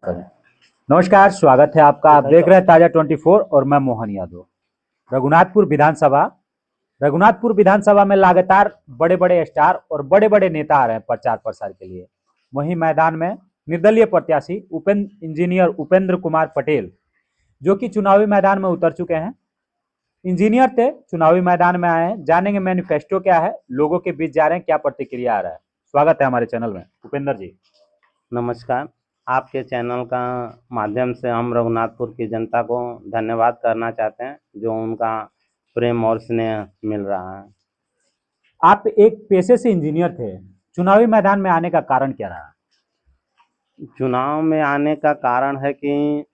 करें। नमस्कार, स्वागत है आपका। आप देख रहे हैं ताजा 24 और मैं मोहन यादव। रघुनाथपुर विधानसभा में लगातार बड़े बड़े स्टार और बड़े बड़े नेता आ रहे हैं प्रचार प्रसार के लिए। वहीं मैदान में निर्दलीय प्रत्याशी इंजीनियर उपेंद्र कुमार पटेल जो कि चुनावी मैदान में उतर चुके हैं। इंजीनियर थे, चुनावी मैदान में आए हैं। जानेंगे मैनिफेस्टो क्या है, लोगों के बीच जा रहे हैं, क्या प्रतिक्रिया आ रहा है। स्वागत है हमारे चैनल में उपेंद्र जी। नमस्कार। आपके चैनल का माध्यम से हम रघुनाथपुर की जनता को धन्यवाद करना चाहते हैं जो उनका प्रेम और स्नेह मिल रहा है। आप एक पेशे से इंजीनियर थे, चुनावी मैदान में आने का कारण क्या रहा? चुनाव में आने का कारण है कि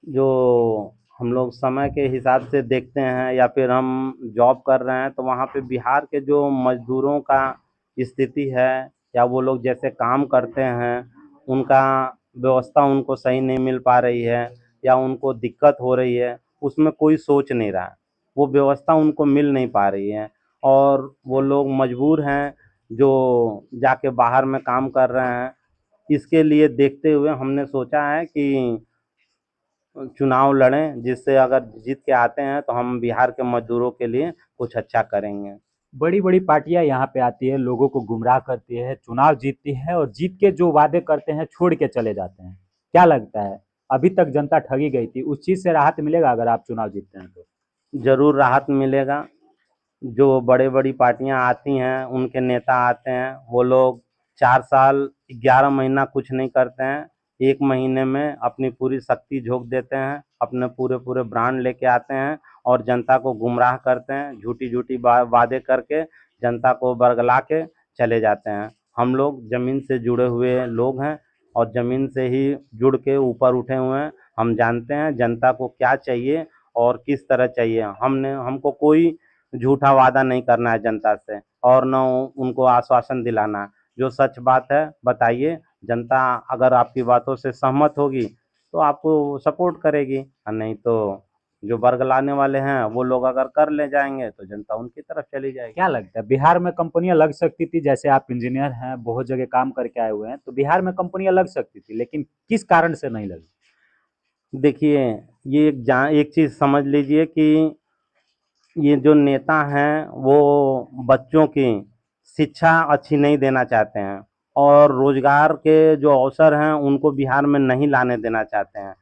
जो हम लोग समय के हिसाब से देखते हैं या फिर हम जॉब कर रहे हैं तो वहाँ पे बिहार के जो मजदूरों का स्थिति है या वो लोग जैसे काम करते हैं उनका व्यवस्था उनको सही नहीं मिल पा रही है या उनको दिक्कत हो रही है, उसमें कोई सोच नहीं रहा है। वो व्यवस्था उनको मिल नहीं पा रही है और वो लोग मजबूर हैं जो जाके बाहर में काम कर रहे हैं। इसके लिए देखते हुए हमने सोचा है कि चुनाव लड़ें, जिससे अगर जीत के आते हैं तो हम बिहार के मजदूरों के लिए कुछ अच्छा करेंगे। बड़ी बड़ी पार्टियां यहाँ पे आती है, लोगों को गुमराह करती है, चुनाव जीतती है और जीत के जो वादे करते हैं छोड़ के चले जाते हैं। क्या लगता है, अभी तक जनता ठगी गई थी, उस चीज से राहत मिलेगा अगर आप चुनाव जीतते हैं तो? ज़रूर राहत मिलेगा। जो बड़े बड़ी पार्टियां आती हैं उनके नेता आते हैं, वो लोग 4 साल 11 महीना कुछ नहीं करते हैं। 1 महीने में अपनी पूरी शक्ति झोंक देते हैं, अपने पूरे पूरे ब्रांड लेके आते हैं और जनता को गुमराह करते हैं, झूठी झूठी वादे करके जनता को बरगला के चले जाते हैं। हम लोग ज़मीन से जुड़े हुए लोग हैं और ज़मीन से ही जुड़ के ऊपर उठे हुए हैं। हम जानते हैं जनता को क्या चाहिए और किस तरह चाहिए। हमको कोई झूठा वादा नहीं करना है जनता से और न उनको आश्वासन दिलाना है। जो सच बात है बताइए, जनता अगर आपकी बातों से सहमत होगी तो आपको सपोर्ट करेगी और नहीं तो जो बरगलाने वाले हैं वो लोग अगर कर ले जाएंगे तो जनता उनकी तरफ चली जाएगी। क्या लगता है, बिहार में कंपनियां लग सकती थी? जैसे आप इंजीनियर हैं, बहुत जगह काम करके आए हुए हैं, तो बिहार में कंपनियां लग सकती थी, लेकिन किस कारण से नहीं लगी? देखिए, ये एक चीज़ समझ लीजिए कि ये जो नेता हैं वो बच्चों की शिक्षा अच्छी नहीं देना चाहते हैं और रोजगार के जो अवसर हैं उनको बिहार में नहीं लाने देना चाहते हैं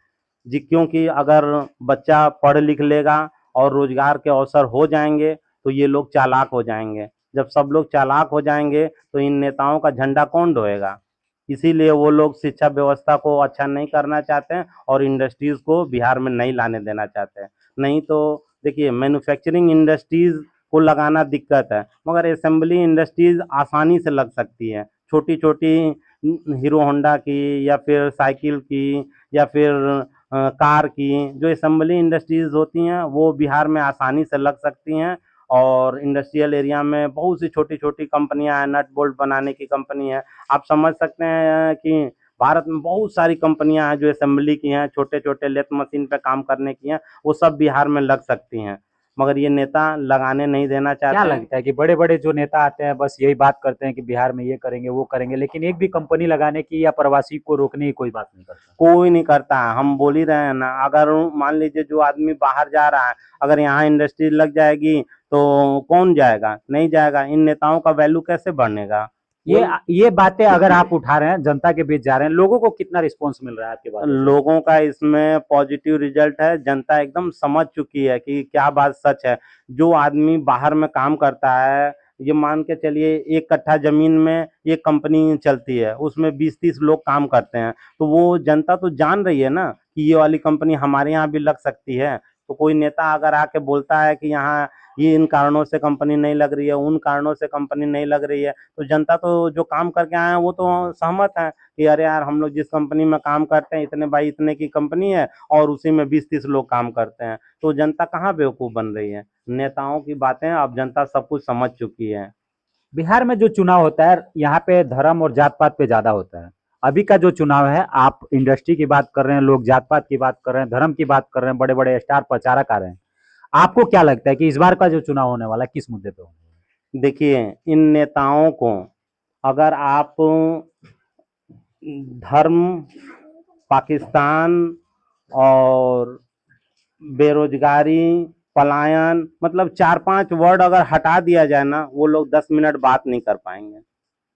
जी। क्योंकि अगर बच्चा पढ़ लिख लेगा और रोजगार के अवसर हो जाएंगे तो ये लोग चालाक हो जाएंगे। जब सब लोग चालाक हो जाएंगे तो इन नेताओं का झंडा कौन ढोएगा? इसीलिए वो लोग शिक्षा व्यवस्था को अच्छा नहीं करना चाहते हैं और इंडस्ट्रीज़ को बिहार में नहीं लाने देना चाहते हैं। नहीं तो देखिए, मैन्युफैक्चरिंग इंडस्ट्रीज़ को लगाना दिक्कत है मगर असेंबली इंडस्ट्रीज़ आसानी से लग सकती है। छोटी छोटी हीरो होंडा की या फिर साइकिल की या फिर कार की जो असेंबली इंडस्ट्रीज़ होती हैं वो बिहार में आसानी से लग सकती हैं। और इंडस्ट्रियल एरिया में बहुत सी छोटी छोटी कंपनियां हैं, नट बोल्ट बनाने की कंपनी है। आप समझ सकते हैं कि भारत में बहुत सारी कंपनियां हैं जो असेंबली की हैं, छोटे छोटे लेथ मशीन पे काम करने की हैं, वो सब बिहार में लग सकती हैं मगर ये नेता लगाने नहीं देना क्या चाहते हैं। लगता है कि बड़े बड़े जो नेता आते हैं बस यही बात करते हैं कि बिहार में ये करेंगे वो करेंगे, लेकिन एक भी कंपनी लगाने की या प्रवासी को रोकने की कोई बात नहीं करता? कोई नहीं करता है। हम बोल ही रहे हैं ना, अगर मान लीजिए जो आदमी बाहर जा रहा है, अगर यहाँ इंडस्ट्री लग जाएगी तो कौन जाएगा? नहीं जाएगा। इन नेताओं का वैल्यू कैसे बढ़ेगा? ये वही ये बातें अगर आप उठा रहे हैं, जनता के बीच जा रहे हैं, लोगों को कितना रिस्पॉन्स मिल रहा है आपके बातों से? लोगों का इसमें पॉजिटिव रिजल्ट है। जनता एकदम समझ चुकी है कि क्या बात सच है। जो आदमी बाहर में काम करता है, ये मान के चलिए 1 कट्ठा जमीन में एक कंपनी चलती है, उसमें 20-30 लोग काम करते हैं, तो वो जनता तो जान रही है ना कि ये वाली कंपनी हमारे यहाँ भी लग सकती है। तो कोई नेता अगर आके बोलता है कि यहाँ ये इन कारणों से कंपनी नहीं लग रही है, उन कारणों से कंपनी नहीं लग रही है, तो जनता तो जो काम करके आए हैं वो तो सहमत है कि अरे यार, हम लोग जिस कंपनी में काम करते हैं इतने बाई इतने की कंपनी है और उसी में 20-30 लोग काम करते हैं। तो जनता कहाँ बेवकूफ़ बन रही है? नेताओं की बातें अब जनता सब कुछ समझ चुकी है। बिहार में जो चुनाव होता है यहाँ पे धर्म और जात पात पे ज्यादा होता है। अभी का जो चुनाव है, आप इंडस्ट्री की बात कर रहे हैं, लोग जात पात की बात कर रहे हैं, धर्म की बात कर रहे हैं, बड़े बड़े स्टार प्रचारक आ रहे हैं। आपको क्या लगता है कि इस बार का जो चुनाव होने वाला है किस मुद्दे पे होने वाला देखिए, इन नेताओं को अगर आप धर्म पाकिस्तान और बेरोजगारी, पलायन, मतलब 4-5 वर्ड अगर हटा दिया जाए ना, वो लोग 10 मिनट बात नहीं कर पाएंगे।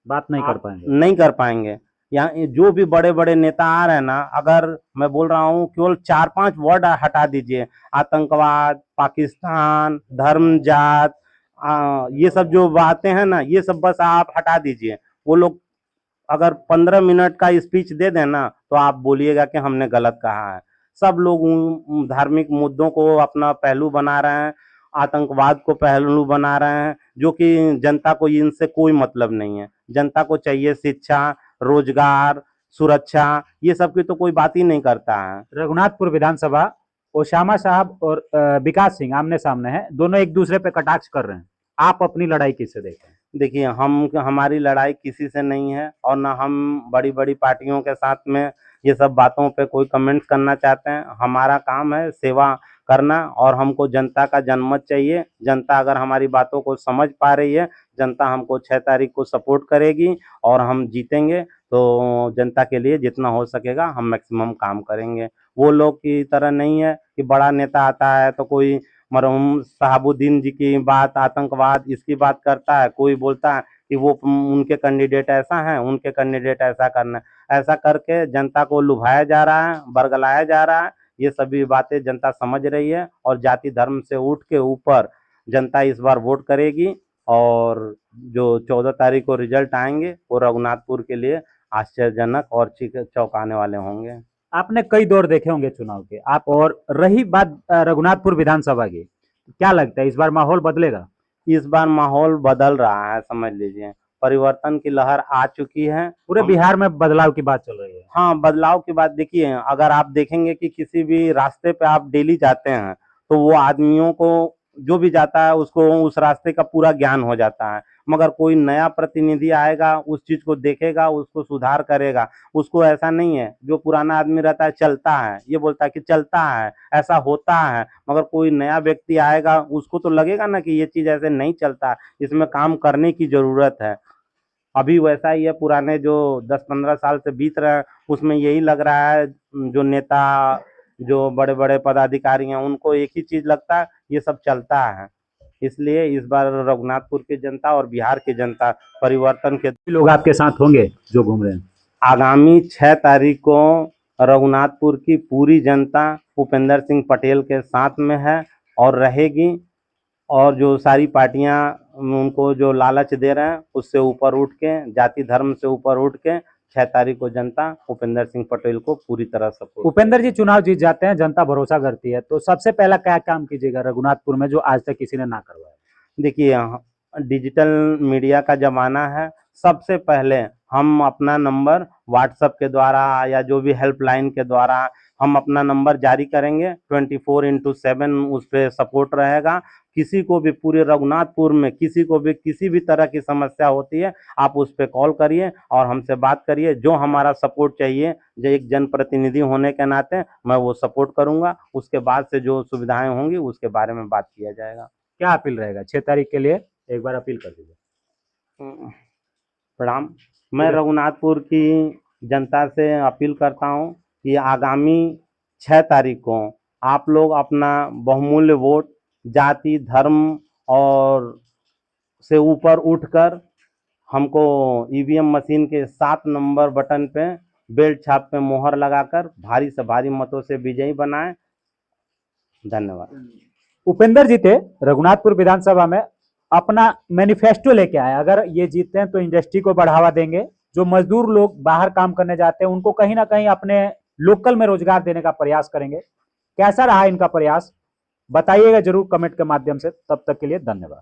बात नहीं कर आप पाएंगे। नहीं कर पाएंगे। यहाँ जो भी बड़े बड़े नेता आ रहे हैं ना, अगर मैं बोल रहा हूँ केवल 4-5 वर्ड हटा दीजिए, आतंकवाद, पाकिस्तान, धर्म, जात, ये सब जो बातें हैं ना, ये सब बस आप हटा दीजिए। वो लोग अगर 15 मिनट का स्पीच दे दें ना, तो आप बोलिएगा कि हमने गलत कहा है। सब लोग धार्मिक मुद्दों को अपना पहलू बना रहे हैं, आतंकवाद को पहलू बना रहे हैं, जो कि जनता को इनसे कोई मतलब नहीं है। जनता को चाहिए शिक्षा, रोजगार, सुरक्षा, ये सब की तो कोई बात ही नहीं करता है। रघुनाथपुर विधानसभा, ओसामा साहब और विकास सिंह आमने सामने हैं, दोनों एक दूसरे पे कटाक्ष कर रहे हैं। आप अपनी लड़ाई किससे देखते हैं? देखिए, हमारी लड़ाई किसी से नहीं है, और ना हम बड़ी बड़ी पार्टियों के साथ में ये सब बातों पे कोई कमेंट्स करना चाहते हैं। हमारा काम है सेवा करना, और हमको जनता का जनमत चाहिए। जनता अगर हमारी बातों को समझ पा रही है, जनता हमको 6 तारीख को सपोर्ट करेगी और हम जीतेंगे। तो जनता के लिए जितना हो सकेगा हम मैक्सिमम काम करेंगे। वो लोग की तरह नहीं है कि बड़ा नेता आता है तो कोई मरहूम शहाबुद्दीन जी की बात, आतंकवाद, इसकी बात करता है, कोई बोलता है कि वो उनके कैंडिडेट ऐसा हैं, उनके कैंडिडेट ऐसा करना है। ऐसा करके जनता को लुभाया जा रहा है, बरगलाया जा रहा है। ये सभी बातें जनता समझ रही है, और जाति धर्म से उठ के ऊपर जनता इस बार वोट करेगी। और जो 14 तारीख को रिजल्ट आएंगे, वो रघुनाथपुर के लिए आश्चर्यजनक और चौंकाने वाले होंगे। आपने कई दौर देखे होंगे चुनाव के आप, और रही बात रघुनाथपुर विधानसभा की, क्या लगता है इस बार माहौल बदलेगा? इस बार माहौल बदल रहा है, समझ लीजिए परिवर्तन की लहर आ चुकी है। पूरे बिहार में बदलाव की बात चल रही है। हाँ, बदलाव की बात देखिए, अगर आप देखेंगे कि किसी भी रास्ते पे आप डेली जाते हैं, तो वो आदमियों को, जो भी जाता है उसको उस रास्ते का पूरा ज्ञान हो जाता है। मगर कोई नया प्रतिनिधि आएगा, उस चीज को देखेगा, उसको सुधार करेगा। उसको ऐसा नहीं है, जो पुराना आदमी रहता है चलता है, ये बोलता है कि चलता है, ऐसा होता है। मगर कोई नया व्यक्ति आएगा, उसको तो लगेगा ना कि ये चीज ऐसे नहीं चलता, इसमें काम करने की जरूरत है। अभी वैसा ही है, पुराने जो 10-15 साल से बीत रहे हैं, उसमें यही लग रहा है, जो नेता, जो बड़े बड़े पदाधिकारी हैं, उनको एक ही चीज लगता है, ये सब चलता है। इसलिए इस बार रघुनाथपुर की जनता और बिहार की जनता परिवर्तन के लोग आपके साथ होंगे जो घूम रहे हैं। आगामी 6 तारीख को रघुनाथपुर की पूरी जनता भूपेंद्र सिंह पटेल के साथ में है और रहेगी। और जो सारी पार्टियां उनको जो लालच दे रहे हैं, उससे ऊपर उठ के, जाति धर्म से ऊपर उठ के 6 तारीख को जनता भूपेंद्र सिंह पटेल को पूरी तरह सपोर्ट। उपेंद्र जी चुनाव जीत जाते हैं, जनता भरोसा करती है, तो सबसे पहला क्या काम कीजिएगा रघुनाथपुर में जो आज तक किसी ने ना करवाया? देखिए, डिजिटल मीडिया का जमाना है। सबसे पहले हम अपना नंबर व्हाट्सएप के द्वारा या जो भी हेल्पलाइन के द्वारा हम अपना नंबर जारी करेंगे। 24/7 उस पर सपोर्ट रहेगा। किसी को भी पूरे रघुनाथपुर में किसी को भी किसी भी तरह की समस्या होती है, आप उस पर कॉल करिए और हमसे बात करिए। जो हमारा सपोर्ट चाहिए, जो एक जनप्रतिनिधि होने के नाते मैं वो सपोर्ट करूंगा। उसके बाद से जो सुविधाएं होंगी उसके बारे में बात किया जाएगा। क्या अपील रहेगा 6 तारीख के लिए? एक बार अपील कर दीजिए। प्रणाम। मैं रघुनाथपुर की जनता से अपील करता हूं कि आगामी 6 तारीख को आप लोग अपना बहुमूल्य वोट जाति धर्म और से ऊपर उठकर हमको ईवीएम मशीन के 7 नंबर बटन पे बेल्ट छाप पे मोहर लगाकर भारी से भारी मतों से विजयी बनाएं। धन्यवाद। उपेंद्र जी थे रघुनाथपुर विधानसभा में, अपना मैनिफेस्टो लेके आए। अगर ये जीतते हैं तो इंडस्ट्री को बढ़ावा देंगे, जो मजदूर लोग बाहर काम करने जाते हैं उनको कहीं ना कहीं अपने लोकल में रोजगार देने का प्रयास करेंगे। कैसा रहा इनका प्रयास बताइएगा जरूर कमेंट के माध्यम से। तब तक के लिए धन्यवाद।